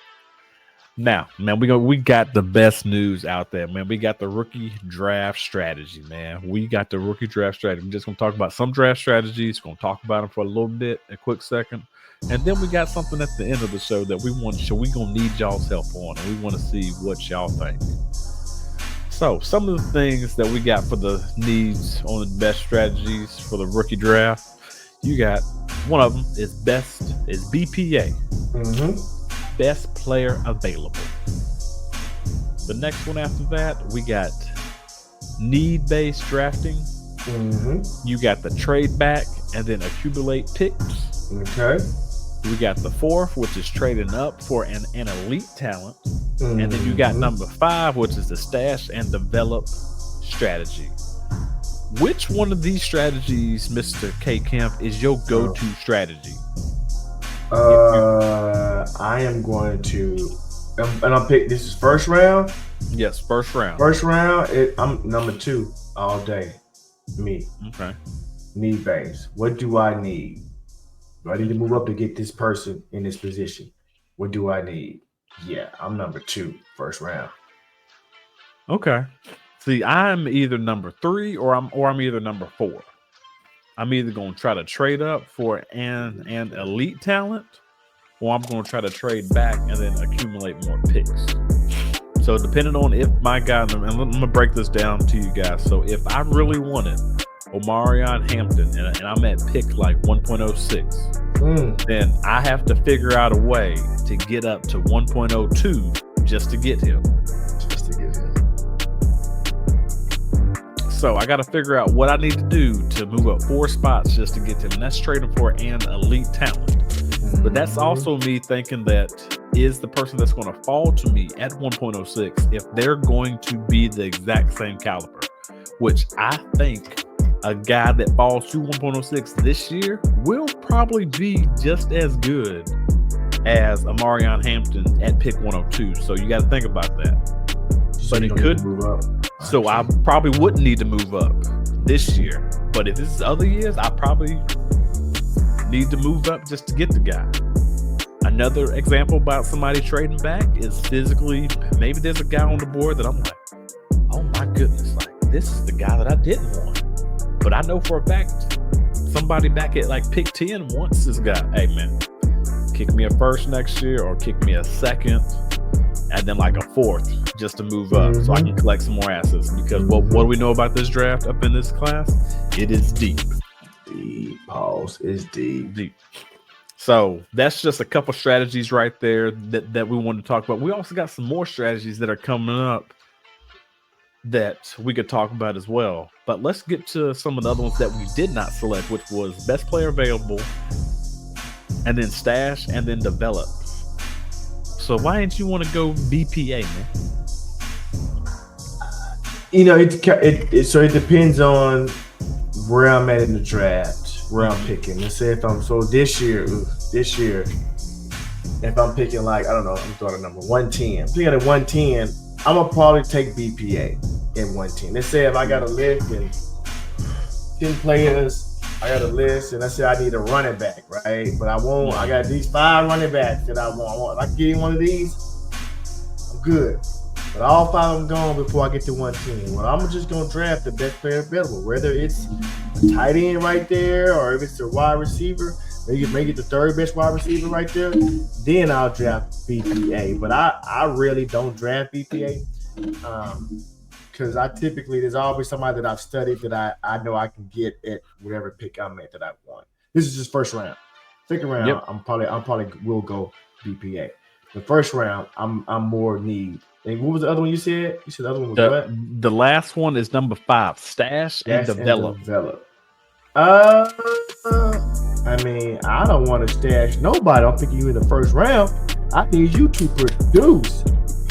Now, man, we got the best news out there, man. We got the rookie draft strategy, man. We got the rookie draft strategy. We're just gonna talk about some draft strategies. We're gonna talk about them for a little bit, a quick second, and then we got something at the end of the show that we gonna need y'all's help on, and we want to see what y'all think. So, some of the things that we got for the needs on the best strategies for the rookie draft, you got one of them is BPA. Best player available. The next one after that, we got need-based drafting. You got the trade back and then accumulate picks. Okay. We got the 4th, which is trading up for an elite talent. And then you got number 5, which is the stash and develop strategy. Which one of these strategies, Mr. K Kemp, is your go-to strategy? I am going to, and I'll pick. This is first round. Yes, first round. First round. I'm number 2 all day. Me. Okay. Need base. What do I need? Do I need to move up to get this person in this position? What do I need? Yeah, I'm number 2, first round. Okay. See, I'm either number 3 or I'm either number 4. I'm either going to try to trade up for an elite talent, or I'm going to try to trade back and then accumulate more picks. So depending on if my guy, and I'm going to break this down to you guys. So if I really wanted Omarion Hampton and I'm at pick like 1.06, then I have to figure out a way to get up to 1.02 just to get him. So I got to figure out what I need to do to move up 4 spots just to get him. And that's trading for an elite talent. But that's also me thinking that is the person that's going to fall to me at 1.06 if they're going to be the exact same caliber, which I think a guy that falls to 1.06 this year will probably be just as good as Omarion Hampton at pick 102. So you got to think about that. So but it could move up. So I probably wouldn't need to move up this year. But if this is other years, I probably need to move up just to get the guy. Another example about somebody trading back is physically, maybe there's a guy on the board that I'm like, oh my goodness, like this is the guy that I didn't want. But I know for a fact somebody back at like pick 10 wants this guy. Hey man, kick me a first next year or kick me a second and then like a 4th just to move up so I can collect some more assets. Because what do we know about this draft up in this class? It is deep. Deep. Pause. It's deep. So that's just a couple strategies right there that we want to talk about. We also got some more strategies that are coming up that we could talk about as well. But let's get to some of the other ones that we did not select, which was best player available, and then stash, and then develop. So why didn't you want to go BPA, man? You know, it so it depends on where I'm at in the draft, where I'm picking. Let's say if I'm this year, if I'm picking like, I don't know, I'm throwing a number 110. Picking at 110, I'm gonna probably take BPA in 110. Let's say if I got a list and 10 players list, and I said I need a running back, right? But I got these 5 running backs that I want. If I can get in one of these, I'm good. But all 5 of them gone before I get to 110. Well, I'm just gonna draft the best player available, whether it's a tight end right there or if it's a wide receiver. Make it the 3rd best wide receiver right there. Then I'll draft BPA. But I really don't draft BPA because I typically there's always somebody that I've studied that I know I can get at whatever pick I'm at that I want. This is just first round. Second round, yep. I'm probably will go BPA. The first round, I'm more need. And what was the other one you said? You said the other one was what? The last one is number 5, stash and develop. I mean, I don't want to stash nobody. I'm picking you in the first round. I need you to produce.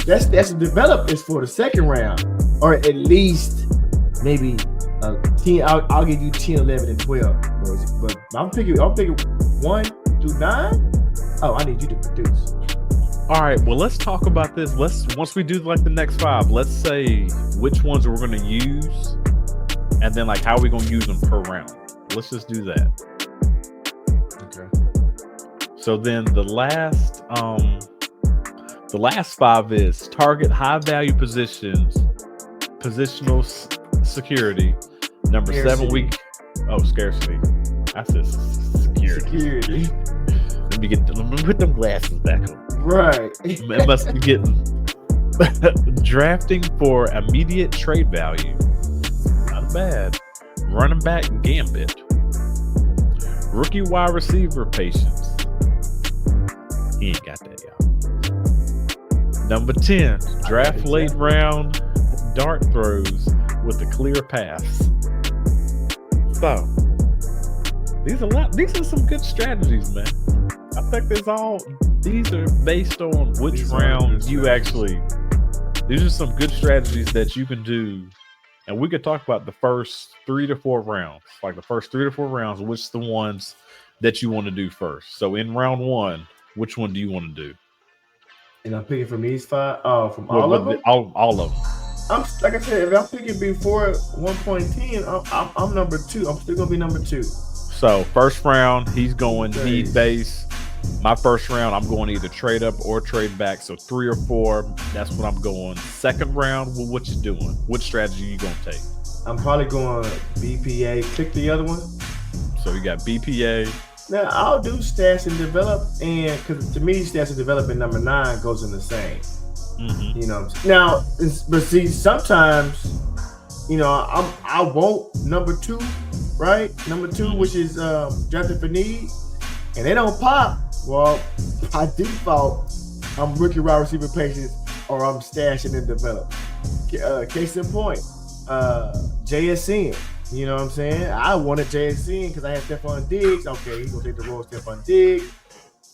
That's the develop is for the second round, or at least maybe 10. I'll give you 10, 11, and 12. But I'm picking 1 through 9. Oh, I need you to produce. All right. Well, let's talk about this. Once we do like the next 5, let's say which ones we're going to use, and then like how we're going to use them per round. Let's just do that. Okay. So then the last 5 is target high value positions, positional security. Number Scarcity. 7 scarcity. I said security. Let me put them glasses back on. Right. It must be getting drafting for immediate trade value. Not bad. Running back gambit. Rookie wide receiver patience. He ain't got that, y'all. Number 10, draft late round dart throws with a clear pass. So these are some good strategies, man. I think these are based on which round you actually. These are some good strategies that you can do. And we could talk about the first 3 to 4 rounds, like the first 3 to 4 rounds, which the ones that you want to do first. So in round 1, which one do you want to do? And I'm picking from these 5. From all of them. All of them. I'm like I said, if I'm picking before 1.10, I'm number 2. I'm still gonna be number 2. So first round, he's going need base. My first round, I'm going either trade up or trade back. So 3 or 4, that's what I'm going. Second round, well, what you doing? What strategy you gonna take? I'm probably going BPA. Click the other one. So you got BPA. Now I'll do stash and develop, and because to me, stash and develop and number 9 goes in the same. Mm-hmm. You know. Now, but see, sometimes, you know, I want number 2, right? Number 2, which is drafted for need, and they don't pop. Well, by default, I'm rookie wide receiver patience, or I'm stashing and develop. Case in point, JSN. You know what I'm saying? I wanted JSN because I had Stephon Diggs. Okay, he's gonna take the role of Stephon Diggs.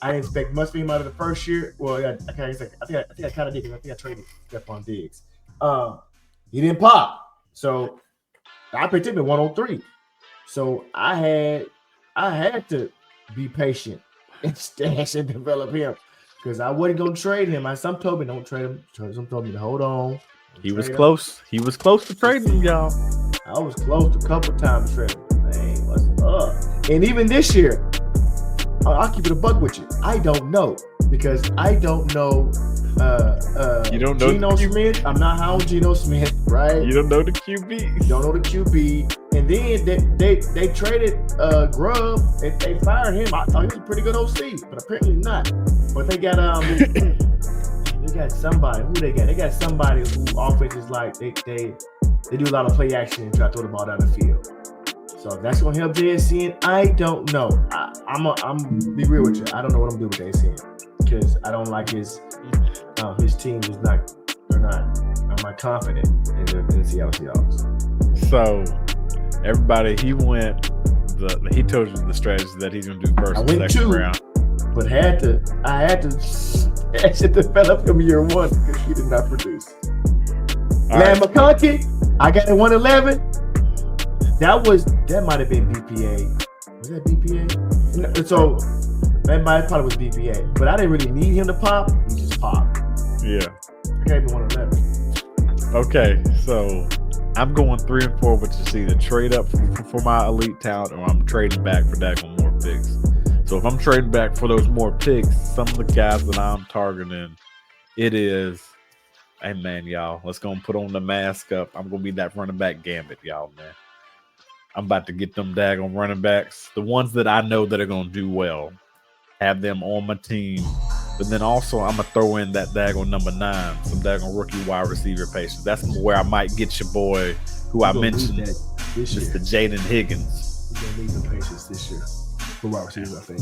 I didn't expect much from him out of the first year. Well, yeah, I kind of did. I think I traded Stephon Diggs. He didn't pop, so I picked him at 103. So I had to be patient and stash and develop him because I wasn't gonna trade him. Some told me don't trade him. Some told me to hold on. He was close. He was close to trading him, y'all. I was close to a couple times trading him. Man, what's up? And even this year, I'll keep it a buck with you. I don't know because I don't know. You don't know Geno Smith. I'm not high on Geno Smith, right? You don't know the QB. You don't know the QB. And then they traded Grubb and they fired him. I thought he was a pretty good OC, but apparently not. But they got they got somebody. Who they got? They got somebody who offense is like they do a lot of play action and try to throw the ball down the field. So if that's gonna help JSN, I don't know. I'm be real with you. I don't know what I'm doing with JSN because I don't like his team is not. They're not. I'm not confident in the Seattle Seahawks. So everybody, he told you the strategy that he's gonna do first and second round. But I had to develop him year 1 because he did not produce. Lamb McConkey, I got a 111. That might have been BPA. Was that BPA? So that probably was BPA. But I didn't really need him to pop. He just popped. Yeah. I gave him 111. Okay, so I'm going 3 and 4, which is either trade up for my elite talent or I'm trading back for daggone more picks. So if I'm trading back for those more picks, some of the guys that I'm targeting, it is, hey man, y'all, let's go and put on the mask up. I'm gonna be that running back gambit, y'all, man. I'm about to get them daggone running backs, the ones that I know that are gonna do well, have them on my team. But then also I'm gonna throw in that daggone number 9, some daggone rookie wide receiver patience. That's where I might get your boy, who I mentioned, Mr. Jaden Higgins. You're gonna need the patience this year for wide receivers, I think.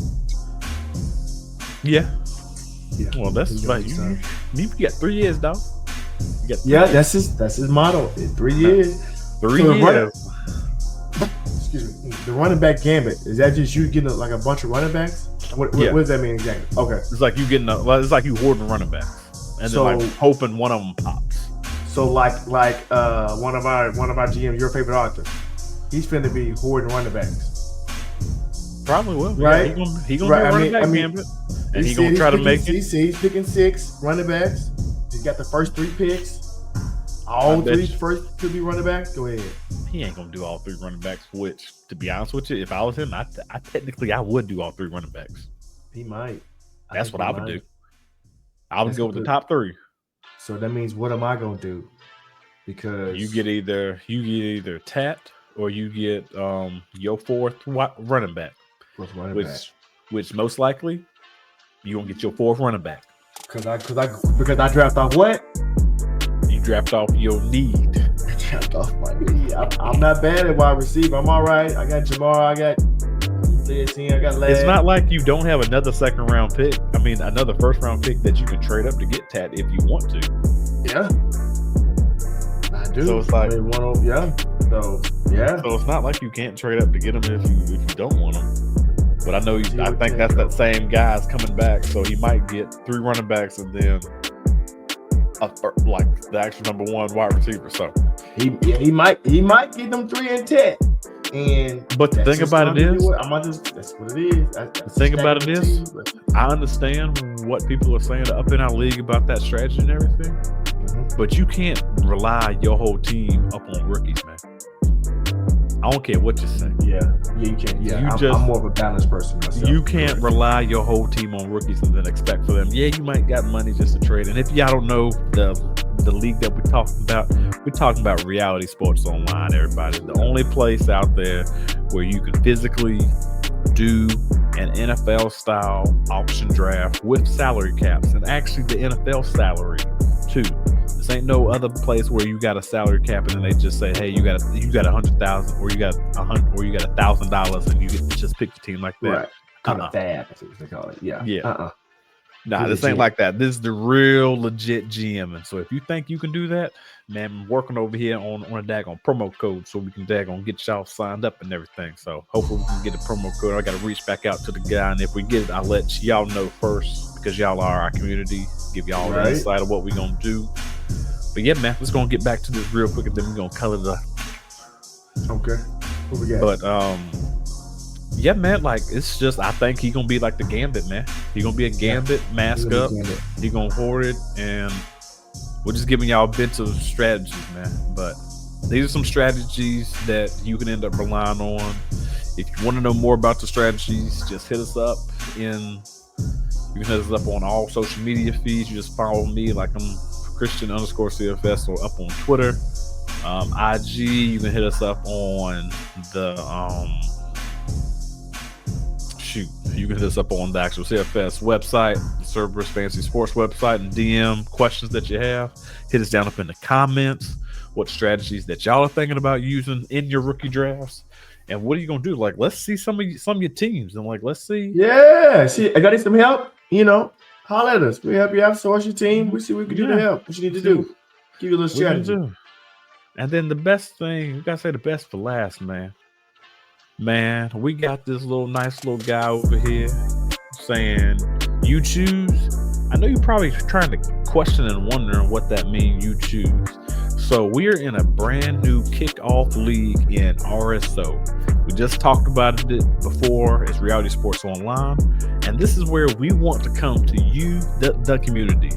Yeah. Well, that's like you got 3 years, dog. That's his motto. 3 years. 3 years. Excuse me. The running back gambit, is that just you getting like a bunch of running backs? What does that mean exactly? Okay. It's like you getting it's like you hoarding running backs and then like hoping one of them pops. So like one of our GMs, your favorite author, he's finna be hoarding running backs. Probably will. Right? Yeah, he gonna be a running back gambit. And he's gonna try to make it. He's picking 6 running backs. He's got the first 3 picks. All 3 first to be running backs. Go ahead. He ain't gonna do all 3 running backs. Which, to be honest with you, if I was him, I technically would do all 3 running backs. He might. That's what I would do. I would go with the top 3. So that means, what am I gonna do? Because you get either Tat or you get your 4th running back. Which most likely you gonna get your 4th running back. Because I draft off what? You draft off your need. Draft off my need. I'm not bad at wide receiver. I'm all right. I got Jamar. I got Liatin. I got Lad. It's not like you don't have another 2nd round pick. I mean, another 1st round pick that you can trade up to get Tat if you want to. Yeah, I do. So it's like So it's not like you can't trade up to get him if you don't want him. But I know I think that's that same guy's coming back, so he might get 3 running backs and then like the actual number 1 wide receiver. So he might get them 3 and 10. But the thing about it is, that's what it is. The thing about it is, I understand what people are saying up in our league about that strategy and everything, but you can't rely your whole team up on rookies, man. I don't care what you say. Yeah, you can't. Yeah, I'm more of a balanced person myself. You can't rely your whole team on rookies and then expect for them. Yeah, you might got money just to trade. And if y'all don't know the league that we're talking about reality sports online, everybody. The only place out there where you can physically do an NFL style auction draft with salary caps, and actually the NFL salary too. This ain't no other place where you got a salary cap and then they just say, hey, you got 100,000 or you got $100 or you got $1,000 and you get to just pick your team like that. Right. Kind of fab, that's what they call it. Yeah. Yeah. Nah, this ain't like that. This is the real legit GM. And so if you think you can do that, man, I'm working over here on a daggone promo code so we can daggone get y'all signed up and everything. So hopefully we can get a promo code. I got to reach back out to the guy, and if we get it, I'll let y'all know first because y'all are our community. Give y'all the insight of what we're going to do. But yeah, man, let's go and get back to this real quick, and then we're going to color it up. Okay. What we got? But, yeah, man, like, it's just, I think he's going to be like the Gambit, man. He's going to be a Gambit, mask up. He's going to hoard it, and we're just giving y'all bits of strategies, man. But these are some strategies that you can end up relying on. If you want to know more about the strategies, just hit us up you can hit us up on all social media feeds. You just follow me, like I'm Christian_CFS, or up on Twitter. IG, you can hit us up on the you can hit us up on the actual CFS website, the Cerberus Fantasy Sports website, and DM questions that you have. Hit us down up in the comments what strategies that y'all are thinking about using in your rookie drafts, and what are you gonna do? Like, let's see some of your teams, and like, let's see. Yeah, see, I got some help. Holler at us. We help you outsource your team. We see what we can do to help. What you need to do? Give you a little strategy. And then the best thing, we gotta say the best for last, man. Man, we got this nice little guy over here saying, you choose. I know you're probably trying to question and wondering what that means, you choose. So we're in a brand new Kickoff league in RSO. We just talked about it before. It's Reality Sports Online. And this is where we want to come to you, the community.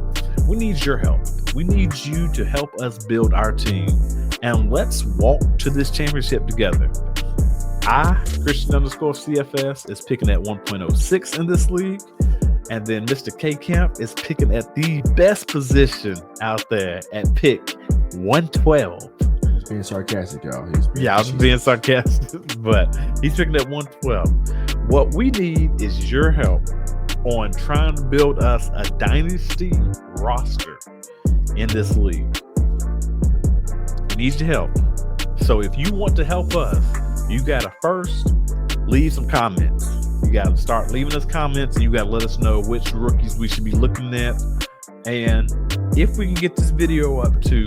We need your help. We need you to help us build our team. and let's walk to this championship together. Christian_CFS is picking at 1.06 in this league. And then Mr. K Camp is picking at the best position out there at pick 112. He's being sarcastic, y'all. I was being sarcastic, but he's picking at 112. What we need is your help on trying to build us a dynasty roster in this league. We need your help. So if you want to help us, you got to first leave some comments. You got to start leaving us comments, and you got to let us know which rookies we should be looking at. And if we can get this video up to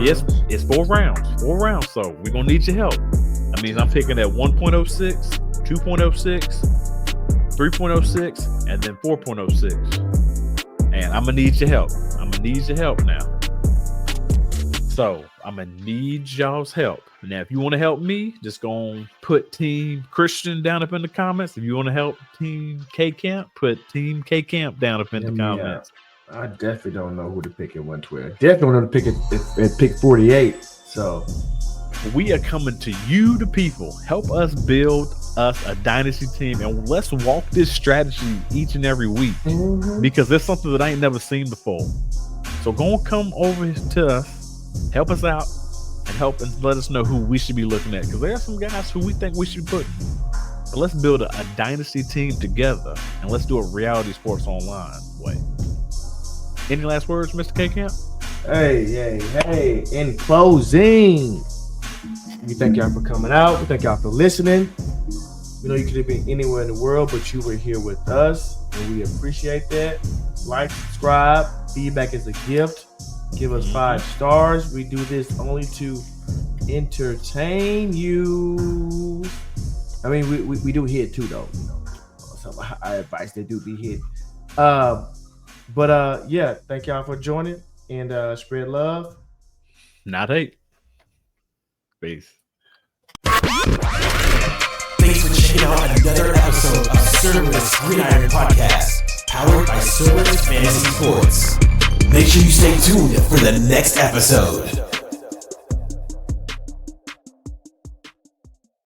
it's 4 rounds. 4 rounds. So we're going to need your help. That means I'm picking at 1.06, 2.06, 3.06, and then 4.06. And I'm going to need your help. I'm going to need your help now. So I'm going to need y'all's help. Now, if you want to help me, just go and put Team Christian down up in the comments. If you want to help Team K Camp, put Team K Camp down up in the comments. I definitely don't know who to pick at 112. Definitely want to pick at pick 48. So we are coming to you, the people. Help us build us a dynasty team, and let's walk this strategy each and every week because it's something that I ain't never seen before. So go and come over to us, help us out, and help and let us know who we should be looking at, because there are some guys who we think we should put. But let's build a dynasty team together, and let's do a reality sports online way. Any last words, Mr. K Camp? Hey. In closing, we thank y'all for coming out. We thank y'all for listening. We know you could have been anywhere in the world, but you were here with us, and we appreciate that. Like, subscribe. Feedback is a gift. Give us 5 stars. We do this only to entertain you. I mean, we do hit too, though. You know, some of our advice, they do be hit. But thank y'all for joining, and spread love. Not hate. Peace. Thanks for checking out another episode of Cerberus Gridiron Podcast, powered by Cerberus Fantasy Sports. Make sure you stay tuned for the next episode.